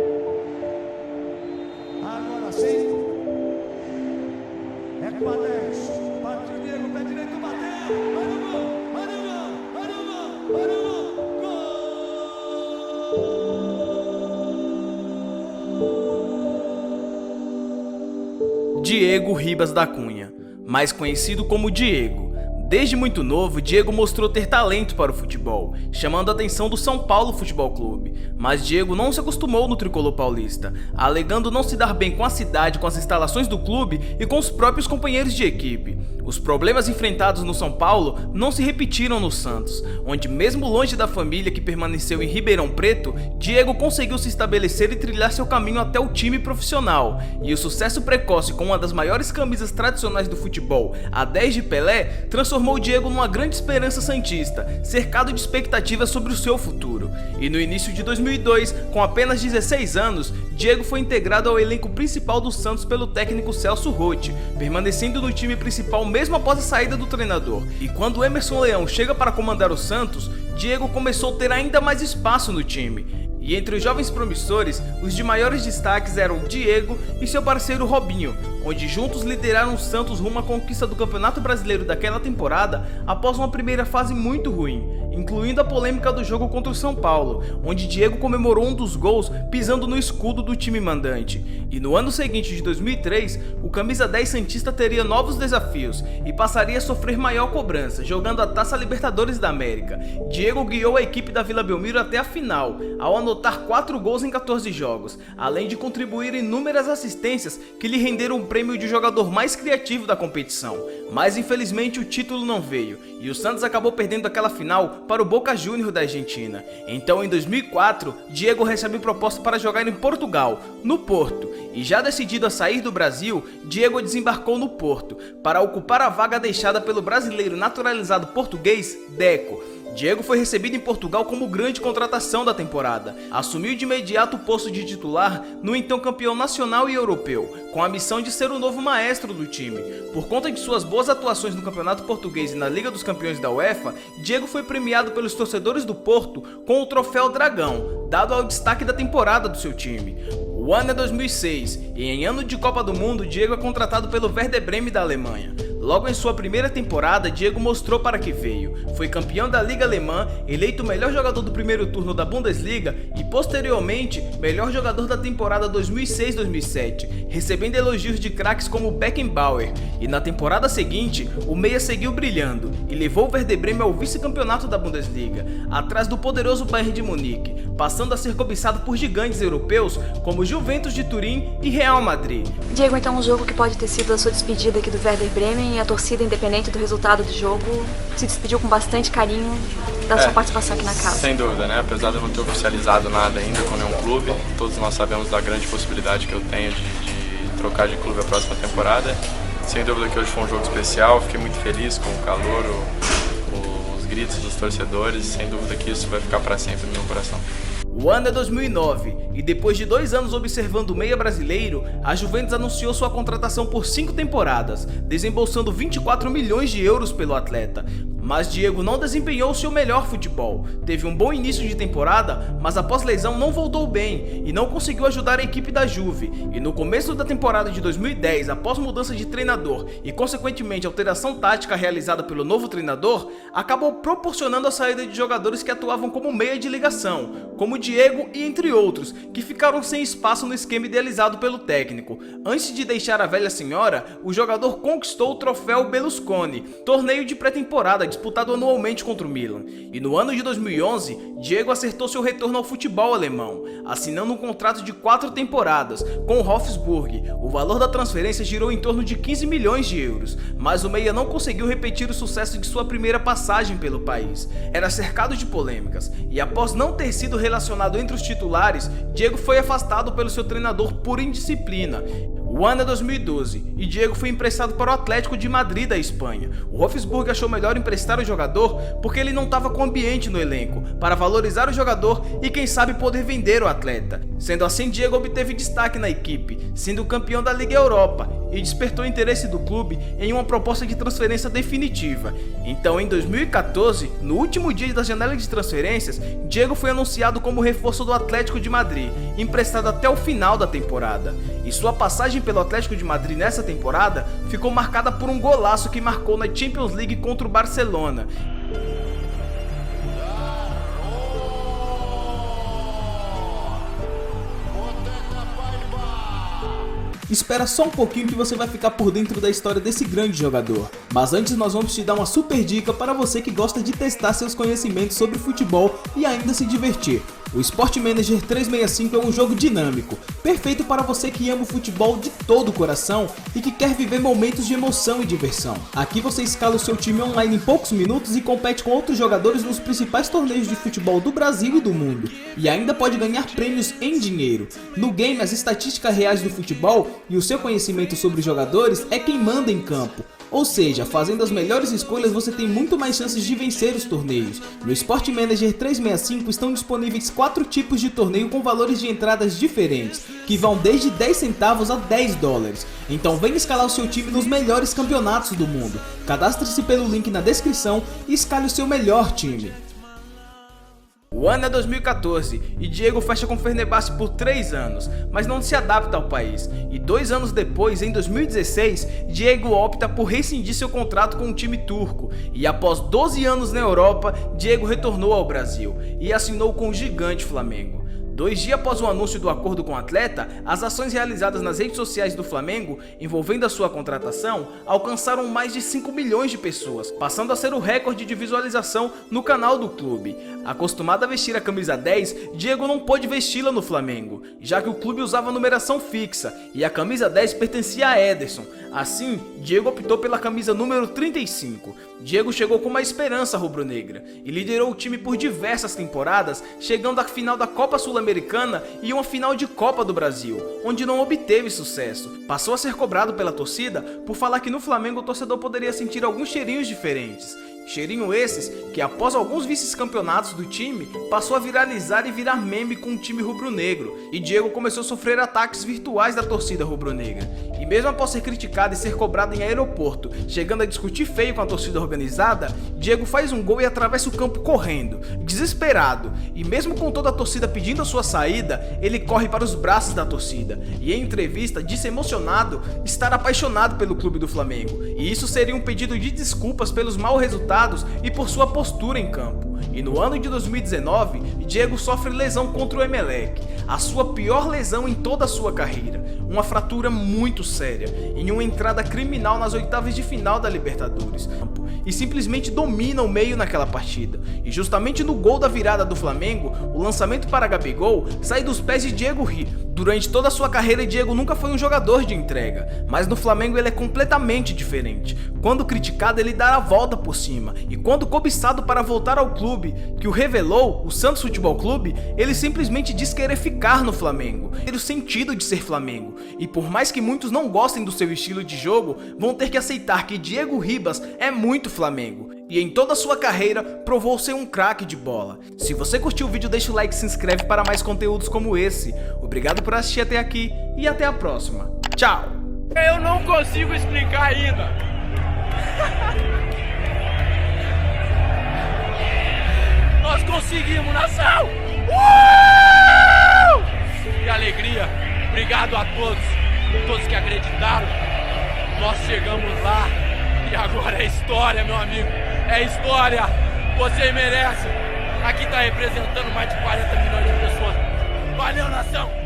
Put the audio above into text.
Agora sim, é com a 10. Partiu o Diego, pé direito, bateu. Olha o gol, olha o gol, olha o gol, olha o gol. Gol! Diego Ribas da Cunha, mais conhecido como Diego. Desde muito novo, Diego mostrou ter talento para o futebol, chamando a atenção do São Paulo Futebol Clube. Mas Diego não se acostumou no tricolor paulista, alegando não se dar bem com a cidade, com as instalações do clube e com os próprios companheiros de equipe. Os problemas enfrentados no São Paulo não se repetiram no Santos, onde mesmo longe da família que permaneceu em Ribeirão Preto, Diego conseguiu se estabelecer e trilhar seu caminho até o time profissional. E o sucesso precoce com uma das maiores camisas tradicionais do futebol, a 10 de Pelé, transformou Diego numa grande esperança santista, cercado de expectativas sobre o seu futuro. E no início de 2002, com apenas 16 anos, Diego foi integrado ao elenco principal do Santos pelo técnico Celso Roth, permanecendo no time principal mesmo após a saída do treinador. E quando Emerson Leão chega para comandar o Santos, Diego começou a ter ainda mais espaço no time. E entre os jovens promissores, os de maiores destaques eram Diego e seu parceiro Robinho, onde juntos lideraram o Santos rumo à conquista do Campeonato Brasileiro daquela temporada após uma primeira fase muito ruim, incluindo a polêmica do jogo contra o São Paulo, onde Diego comemorou um dos gols pisando no escudo do time mandante. E no ano seguinte, de 2003, o camisa 10 santista teria novos desafios e passaria a sofrer maior cobrança, jogando a Taça Libertadores da América. Diego guiou a equipe da Vila Belmiro até a final, ao anotar 4 gols em 14 jogos, além de contribuir em inúmeras assistências que lhe renderam o prêmio de jogador mais criativo da competição. Mas infelizmente o título não veio, e o Santos acabou perdendo aquela final para o Boca Juniors da Argentina. Então em 2004, Diego recebe proposta para jogar em Portugal, no Porto, e já decidido a sair do Brasil, Diego desembarcou no Porto, para ocupar a vaga deixada pelo brasileiro naturalizado português, Deco. Diego foi recebido em Portugal como grande contratação da temporada. Assumiu de imediato o posto de titular no então campeão nacional e europeu, com a missão de ser o novo maestro do time. Por conta de suas boas atuações no Campeonato Português e na Liga dos Campeões da UEFA, Diego foi premiado pelos torcedores do Porto com o troféu Dragão, dado ao destaque da temporada do seu time. O ano é 2006 e em ano de Copa do Mundo, Diego é contratado pelo Werder Bremen da Alemanha. Logo em sua primeira temporada, Diego mostrou para que veio. Foi campeão da Liga Alemã, eleito o melhor jogador do primeiro turno da Bundesliga e, posteriormente, melhor jogador da temporada 2006-2007, recebendo elogios de craques como Beckenbauer. E na temporada seguinte, o meia seguiu brilhando e levou o Werder Bremen ao vice-campeonato da Bundesliga, atrás do poderoso Bayern de Munique, passando a ser cobiçado por gigantes europeus como Juventus de Turim e Real Madrid. Diego, então um jogo que pode ter sido a sua despedida aqui do Werder Bremen, e a torcida, independente do resultado do jogo, se despediu com bastante carinho da sua participação aqui na casa. Sem dúvida, né? Apesar de eu não ter oficializado nada ainda com nenhum clube, todos nós sabemos da grande possibilidade que eu tenho de trocar de clube a próxima temporada. Sem dúvida que hoje foi um jogo especial, fiquei muito feliz com o calor, os gritos dos torcedores, sem dúvida que isso vai ficar para sempre no meu coração. O ano é 2009 e depois de 2 anos observando o meia brasileiro, a Juventus anunciou sua contratação por 5 temporadas, desembolsando 24 milhões de euros pelo atleta. Mas Diego não desempenhou seu melhor futebol. Teve um bom início de temporada, mas após lesão não voltou bem e não conseguiu ajudar a equipe da Juve. E no começo da temporada de 2010, após mudança de treinador e consequentemente alteração tática realizada pelo novo treinador, acabou proporcionando a saída de jogadores que atuavam como meia de ligação, como Diego e entre outros, que ficaram sem espaço no esquema idealizado pelo técnico. Antes de deixar a velha senhora, o jogador conquistou o troféu Berlusconi, torneio de pré-temporada disputado anualmente contra o Milan. E no ano de 2011, Diego acertou seu retorno ao futebol alemão, assinando um contrato de 4 temporadas com o Wolfsburg. O valor da transferência girou em torno de 15 milhões de euros, mas o meia não conseguiu repetir o sucesso de sua primeira passagem pelo país. Era cercado de polêmicas, e após não ter sido relacionado entre os titulares, Diego foi afastado pelo seu treinador por indisciplina. O ano é 2012 e Diego foi emprestado para o Atlético de Madrid da Espanha. O Wolfsburg achou melhor emprestar o jogador porque ele não estava com ambiente no elenco para valorizar o jogador e quem sabe poder vender o atleta. Sendo assim, Diego obteve destaque na equipe, sendo campeão da Liga Europa, e despertou o interesse do clube em uma proposta de transferência definitiva. Então, em 2014, no último dia da janela de transferências, Diego foi anunciado como reforço do Atlético de Madrid, emprestado até o final da temporada. E sua passagem pelo Atlético de Madrid nessa temporada ficou marcada por um golaço que marcou na Champions League contra o Barcelona. Espera só um pouquinho que você vai ficar por dentro da história desse grande jogador. Mas antes nós vamos te dar uma super dica para você que gosta de testar seus conhecimentos sobre futebol e ainda se divertir. O Sport Manager 365 é um jogo dinâmico, perfeito para você que ama o futebol de todo o coração e que quer viver momentos de emoção e diversão. Aqui você escala o seu time online em poucos minutos e compete com outros jogadores nos principais torneios de futebol do Brasil e do mundo. E ainda pode ganhar prêmios em dinheiro. No game, as estatísticas reais do futebol e o seu conhecimento sobre os jogadores é quem manda em campo. Ou seja, fazendo as melhores escolhas você tem muito mais chances de vencer os torneios. No Sport Manager 365 estão disponíveis 4 tipos de torneio com valores de entradas diferentes, que vão desde 10 centavos a 10 dólares. Então vem escalar o seu time nos melhores campeonatos do mundo. Cadastre-se pelo link na descrição e escale o seu melhor time. O ano é 2014 e Diego fecha com o Fenerbahçe por 3 anos, mas não se adapta ao país. E 2 anos depois, em 2016, Diego opta por rescindir seu contrato com o time turco. E após 12 anos na Europa, Diego retornou ao Brasil e assinou com o gigante Flamengo. 2 dias após o anúncio do acordo com o atleta, as ações realizadas nas redes sociais do Flamengo envolvendo a sua contratação alcançaram mais de 5 milhões de pessoas, passando a ser o recorde de visualização no canal do clube. Acostumado a vestir a camisa 10, Diego não pôde vesti-la no Flamengo, já que o clube usava numeração fixa e a camisa 10 pertencia a Ederson. Assim, Diego optou pela camisa número 35. Diego chegou com uma esperança rubro-negra e liderou o time por diversas temporadas, chegando à final da Copa Sul-Americana e uma final de Copa do Brasil, onde não obteve sucesso. Passou a ser cobrado pela torcida por falar que no Flamengo o torcedor poderia sentir alguns cheirinhos diferentes. Cheirinho esses que, após alguns vice-campeonatos do time, passou a viralizar e virar meme com o time rubro-negro, e Diego começou a sofrer ataques virtuais da torcida rubro-negra. E mesmo após ser criticado e ser cobrado em aeroporto, chegando a discutir feio com a torcida organizada, Diego faz um gol e atravessa o campo correndo, desesperado, e mesmo com toda a torcida pedindo a sua saída, ele corre para os braços da torcida, e em entrevista disse emocionado estar apaixonado pelo clube do Flamengo, e isso seria um pedido de desculpas pelos maus resultados e por sua postura em campo. E no ano de 2019, Diego sofre lesão contra o Emelec, a sua pior lesão em toda a sua carreira, uma fratura muito séria, em uma entrada criminal nas oitavas de final da Libertadores, e simplesmente domina o meio naquela partida. E justamente no gol da virada do Flamengo, o lançamento para Gabigol sai dos pés de Diego Ribas. Durante toda a sua carreira, Diego nunca foi um jogador de entrega, mas no Flamengo ele é completamente diferente. Quando criticado, ele dá a volta por cima, e quando cobiçado para voltar ao clube que o revelou, o Santos Futebol Clube, ele simplesmente diz querer ficar no Flamengo, ter o sentido de ser Flamengo. E por mais que muitos não gostem do seu estilo de jogo, vão ter que aceitar que Diego Ribas é muito Flamengo. E em toda a sua carreira, provou ser um craque de bola. Se você curtiu o vídeo, deixa o like e se inscreve para mais conteúdos como esse. Obrigado por assistir até aqui e até a próxima. Tchau! Eu não consigo explicar ainda. Nós conseguimos, nação! Que alegria! Obrigado a todos que acreditaram. Nós chegamos lá e agora é história, meu amigo. É história! Você merece! Aqui tá representando mais de 40 milhões de pessoas. Valeu, nação!